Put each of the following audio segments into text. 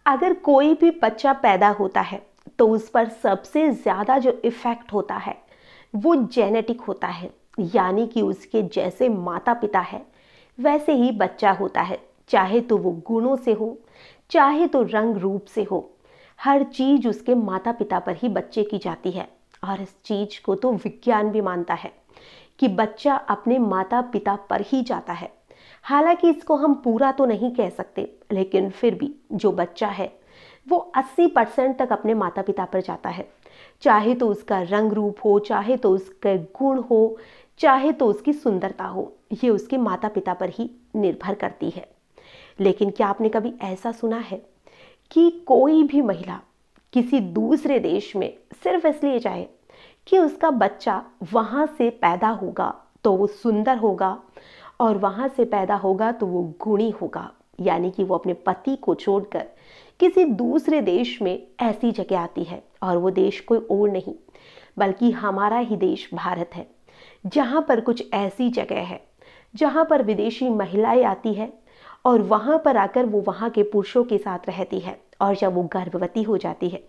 अगर कोई भी बच्चा पैदा होता है तो उस पर सबसे ज़्यादा जो इफ़ेक्ट होता है वो जेनेटिक होता है, यानी कि उसके जैसे माता पिता है वैसे ही बच्चा होता है। चाहे तो वो गुणों से हो, चाहे तो रंग रूप से हो, हर चीज़ उसके माता पिता पर ही बच्चे की जाती है। और इस चीज़ को तो विज्ञान भी मानता है कि बच्चा अपने माता पिता पर ही जाता है। हालांकि इसको हम पूरा तो नहीं कह सकते, लेकिन फिर भी जो बच्चा है वो 80% तक अपने माता पिता पर जाता है। चाहे तो उसका रंग रूप हो, चाहे तो उसके गुण हो, चाहे तो उसकी सुंदरता हो, ये उसके माता पिता पर ही निर्भर करती है। लेकिन क्या आपने कभी ऐसा सुना है कि कोई भी महिला किसी दूसरे देश में सिर्फ इसलिए जाए कि उसका बच्चा वहाँ से पैदा होगा तो वो सुंदर होगा, और वहाँ से पैदा होगा तो वो गुणी होगा, यानी कि वो अपने पति को छोड़कर किसी दूसरे देश में ऐसी जगह आती है, और वो देश कोई और नहीं बल्कि हमारा ही देश भारत है, जहाँ पर कुछ ऐसी जगह है जहाँ पर विदेशी महिलाएं आती है और वहाँ पर आकर वो वहाँ के पुरुषों के साथ रहती है, और जब वो गर्भवती हो जाती है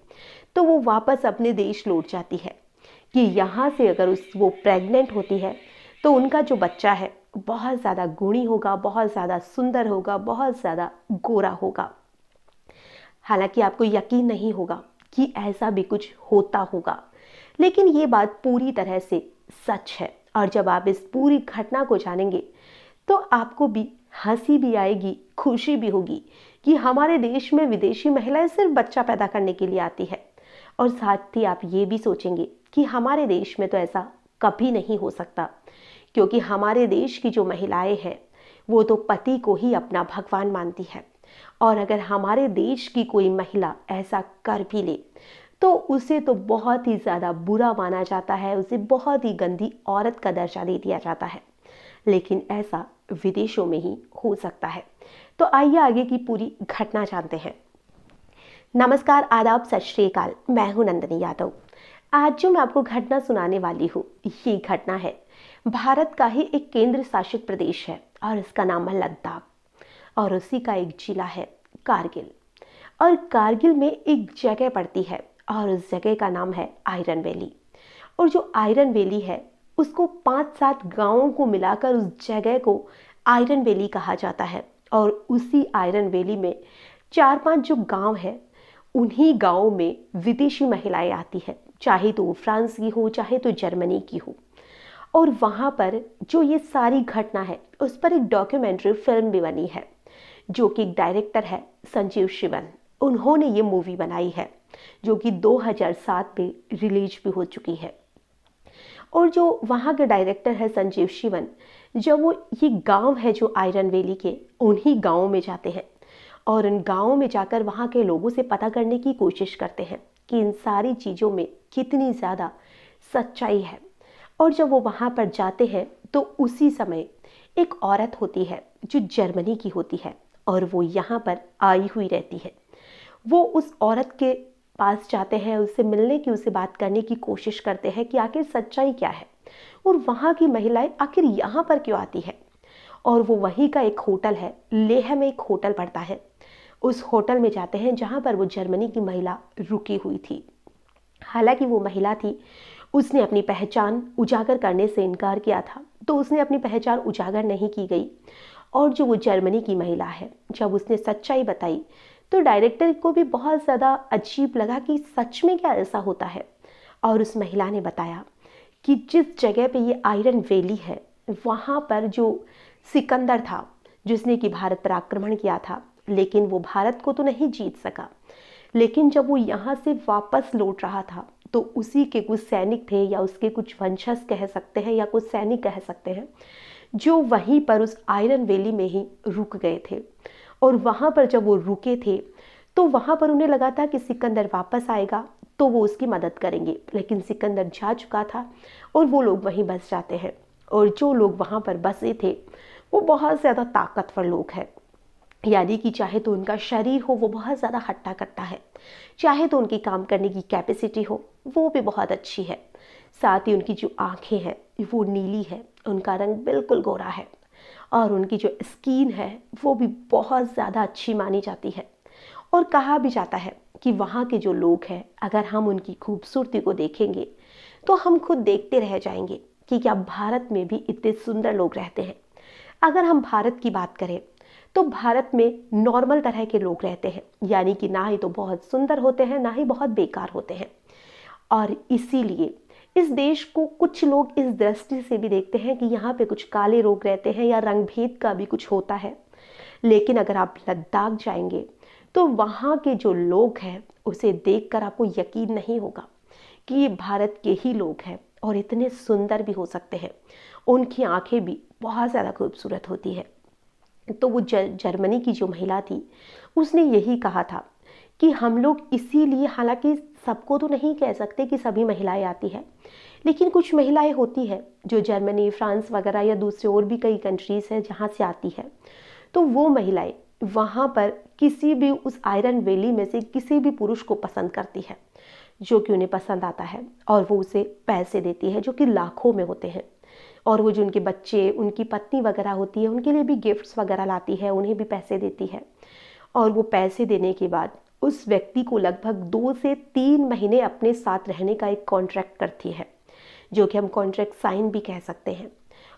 तो वो वापस अपने देश लौट जाती है कि यहाँ से अगर वो प्रेग्नेंट होती है तो उनका जो बच्चा है बहुत ज़्यादा गुणी होगा, बहुत ज़्यादा सुंदर होगा, बहुत ज़्यादा गोरा होगा। हालांकि आपको यकीन नहीं होगा कि ऐसा भी कुछ होता होगा, लेकिन ये बात पूरी तरह से सच है। और जब आप इस पूरी घटना को जानेंगे तो आपको भी हंसी भी आएगी, खुशी भी होगी कि हमारे देश में विदेशी महिलाएं सिर्फ बच्चा पैदा करने के लिए आती है। और साथ ही आप ये भी सोचेंगे कि हमारे देश में तो ऐसा कभी नहीं हो सकता, क्योंकि हमारे देश की जो महिलाएं हैं वो तो पति को ही अपना भगवान मानती है। और अगर हमारे देश की कोई महिला ऐसा कर भी ले तो उसे तो बहुत ही ज़्यादा बुरा माना जाता है, उसे बहुत ही गंदी औरत का दर्जा दे दिया जाता है। लेकिन ऐसा विदेशों में ही हो सकता है। तो आइए आगे की पूरी घटना जानते हैं। नमस्कार, आदाब, सत श्री अकाल। मैं हूं नंदिनी यादव। आज जो मैं आपको घटना सुनाने वाली हूँ, ये घटना है भारत का ही एक केंद्र शासित प्रदेश है और इसका नाम है लद्दाख, और उसी का एक जिला है कारगिल। और कारगिल में एक जगह पड़ती है और उस जगह का नाम है आयरन वैली। और जो आयरन वैली है उसको 5-7 गांवों को मिलाकर उस जगह को आयरन वैली कहा जाता है। और उसी आयरन वैली में 4-5 जो गांव है, उन्हीं गांवों में विदेशी महिलाएं आती है, चाहे तो वो फ्रांस की हो, चाहे तो जर्मनी की हो। और वहाँ पर जो ये सारी घटना है उस पर एक डॉक्यूमेंट्री फिल्म भी बनी है, जो कि एक डायरेक्टर है संजीव शिवन, उन्होंने ये मूवी बनाई है, जो कि 2007 में रिलीज भी हो चुकी है। और जो वहाँ के डायरेक्टर है संजीव शिवन, जब वो ये गांव है जो आयरन वैली के, उन्हीं गांवों में जाते हैं और उन गांवों में जाकर वहाँ के लोगों से पता करने की कोशिश करते हैं कि इन सारी चीज़ों में कितनी ज़्यादा सच्चाई है। और जब वो वहाँ पर जाते हैं तो उसी समय एक औरत होती है जो जर्मनी की होती है और वो यहाँ पर आई हुई रहती है। वो उस औरत के पास जाते हैं, उससे मिलने की, उससे बात करने की कोशिश करते हैं कि आखिर सच्चाई क्या है और वहाँ की महिलाएं आखिर यहाँ पर क्यों आती है। और वो वहीं का एक होटल है, लेह में एक होटल पड़ता है, उस होटल में जाते हैं जहाँ पर वो जर्मनी की महिला रुकी हुई थी। हालांकि वो महिला थी, उसने अपनी पहचान उजागर करने से इनकार किया था, तो उसने अपनी पहचान उजागर नहीं की गई। और जो वो जर्मनी की महिला है, जब उसने सच्चाई बताई तो डायरेक्टर को भी बहुत ज़्यादा अजीब लगा कि सच में क्या ऐसा होता है। और उस महिला ने बताया कि जिस जगह पे ये आयरन वैली है, वहाँ पर जो सिकंदर था जिसने कि भारत पर आक्रमण किया था, लेकिन वो भारत को तो नहीं जीत सका। लेकिन जब वो यहाँ से वापस लौट रहा था तो उसी के कुछ सैनिक थे, या उसके कुछ वंशज कह सकते हैं, या कुछ सैनिक कह सकते हैं, जो वहीं पर उस आयरन वैली में ही रुक गए थे। और वहाँ पर जब वो रुके थे तो वहाँ पर उन्हें लगा था कि सिकंदर वापस आएगा तो वो उसकी मदद करेंगे, लेकिन सिकंदर जा चुका था और वो लोग वहीं बस जाते हैं। और जो लोग वहाँ पर बसे थे वो बहुत ज़्यादा ताकतवर लोग हैं, यानी कि चाहे तो उनका शरीर हो वो बहुत ज़्यादा हट्टा कट्टा है, चाहे तो उनकी काम करने की कैपेसिटी हो वो भी बहुत अच्छी है। साथ ही उनकी जो आँखें हैं वो नीली है, उनका रंग बिल्कुल गोरा है, और उनकी जो स्किन है वो भी बहुत ज़्यादा अच्छी मानी जाती है। और कहा भी जाता है कि वहाँ के जो लोग हैं, अगर हम उनकी खूबसूरती को देखेंगे तो हम खुद देखते रह जाएंगे कि क्या भारत में भी इतने सुंदर लोग रहते हैं। अगर हम भारत की बात करें तो भारत में नॉर्मल तरह के लोग रहते हैं, यानी कि ना ही तो बहुत सुंदर होते हैं, ना ही बहुत बेकार होते हैं। और इसीलिए इस देश को कुछ लोग इस दृष्टि से भी देखते हैं कि यहाँ पे कुछ काले लोग रहते हैं या रंग भेद का भी कुछ होता है। लेकिन अगर आप लद्दाख जाएंगे तो वहाँ के जो लोग हैं उसे देखकर आपको यकीन नहीं होगा कि ये भारत के ही लोग हैं और इतने सुंदर भी हो सकते हैं। उनकी आंखें भी बहुत ज़्यादा खूबसूरत होती है। तो वो जर्मनी की जो महिला थी उसने यही कहा था कि हम लोग इसीलिए, हालांकि सबको तो नहीं कह सकते कि सभी महिलाएं आती है, लेकिन कुछ महिलाएं होती है जो जर्मनी, फ्रांस वगैरह या दूसरे और भी कई कंट्रीज़ हैं जहाँ से आती है। तो वो महिलाएं वहाँ पर किसी भी उस आयरन वैली में से किसी भी पुरुष को पसंद करती है जो कि उन्हें पसंद आता है, और वो उसे पैसे देती है जो कि लाखों में होते हैं। और वो जो उनके बच्चे, उनकी पत्नी वगैरह होती है, उनके लिए भी गिफ्ट्स वगैरह लाती है, उन्हें भी पैसे देती है। और वो पैसे देने के बाद उस व्यक्ति को लगभग 2 से 3 महीने अपने साथ रहने का एक कॉन्ट्रैक्ट करती है, जो कि हम कॉन्ट्रैक्ट साइन भी कह सकते हैं।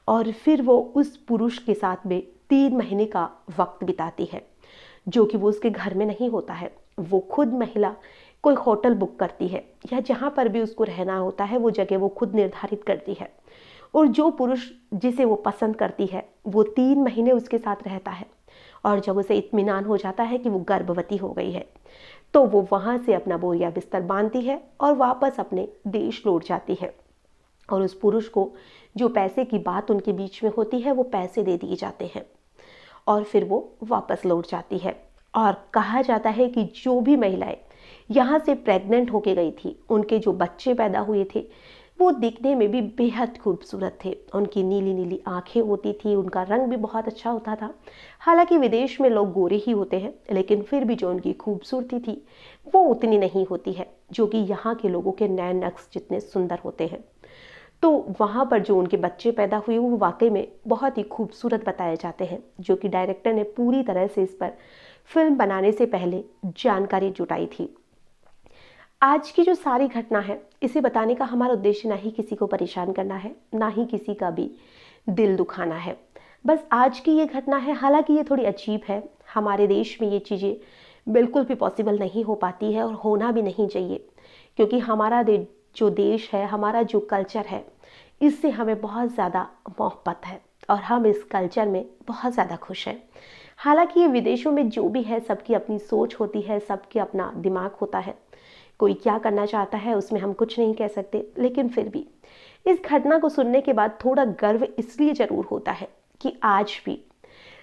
और फिर वो उस पुरुष के साथ में 3 महीने का वक्त बिताती है, जो कि वो उसके घर में नहीं होता है। वो खुद महिला कोई होटल बुक करती है या जहाँ पर भी उसको रहना होता है वो जगह वो खुद निर्धारित करती है। और जो पुरुष जिसे वो पसंद करती है वो 3 महीने उसके साथ रहता है, और जब उसे इत्मीनान हो जाता है कि वो गर्भवती हो गई है तो वो वहाँ से अपना बोरिया बिस्तर बांधती है और वापस अपने देश लौट जाती है। और उस पुरुष को जो पैसे की बात उनके बीच में होती है वो पैसे दे दिए जाते हैं और फिर वो वापस लौट जाती है। और कहा जाता है कि जो भी महिलाएं यहाँ से प्रेग्नेंट होके गई थी, उनके जो बच्चे पैदा हुए थे वो दिखने में भी बेहद खूबसूरत थे। उनकी नीली नीली आंखें होती थी, उनका रंग भी बहुत अच्छा होता था। हालांकि विदेश में लोग गोरे ही होते हैं, लेकिन फिर भी जो उनकी खूबसूरती थी वो उतनी नहीं होती है जो कि यहाँ के लोगों के नैन नक्श जितने सुंदर होते हैं। तो वहाँ पर जो उनके बच्चे पैदा हुए वो वाकई में बहुत ही खूबसूरत बताए जाते हैं, जो कि डायरेक्टर ने पूरी तरह से इस पर फिल्म बनाने से पहले जानकारी जुटाई थी। आज की जो सारी घटना है इसे बताने का हमारा उद्देश्य ना ही किसी को परेशान करना है, ना ही किसी का भी दिल दुखाना है। बस आज की ये घटना है, हालांकि ये थोड़ी अजीब है। हमारे देश में ये चीज़ें बिल्कुल भी पॉसिबल नहीं हो पाती है और होना भी नहीं चाहिए, क्योंकि हमारा जो देश है, हमारा जो कल्चर है, इससे हमें बहुत ज़्यादा मोहब्बत है और हम इस कल्चर में बहुत ज़्यादा खुश हैं। हालांकि ये विदेशों में जो भी है सबकी अपनी सोच होती है, सबकी अपना दिमाग होता है, कोई क्या करना चाहता है उसमें हम कुछ नहीं कह सकते। लेकिन फिर भी इस घटना को सुनने के बाद थोड़ा गर्व इसलिए ज़रूर होता है कि आज भी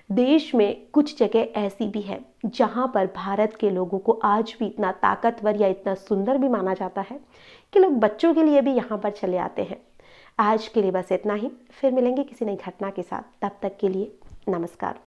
देश में कुछ जगह ऐसी भी है जहाँ पर भारत के लोगों को आज भी इतना ताकतवर या इतना सुंदर भी माना जाता है कि लोग बच्चों के लिए भी यहाँ पर चले आते हैं। आज के लिए बस इतना ही, फिर मिलेंगे किसी नई घटना के साथ। तब तक के लिए नमस्कार।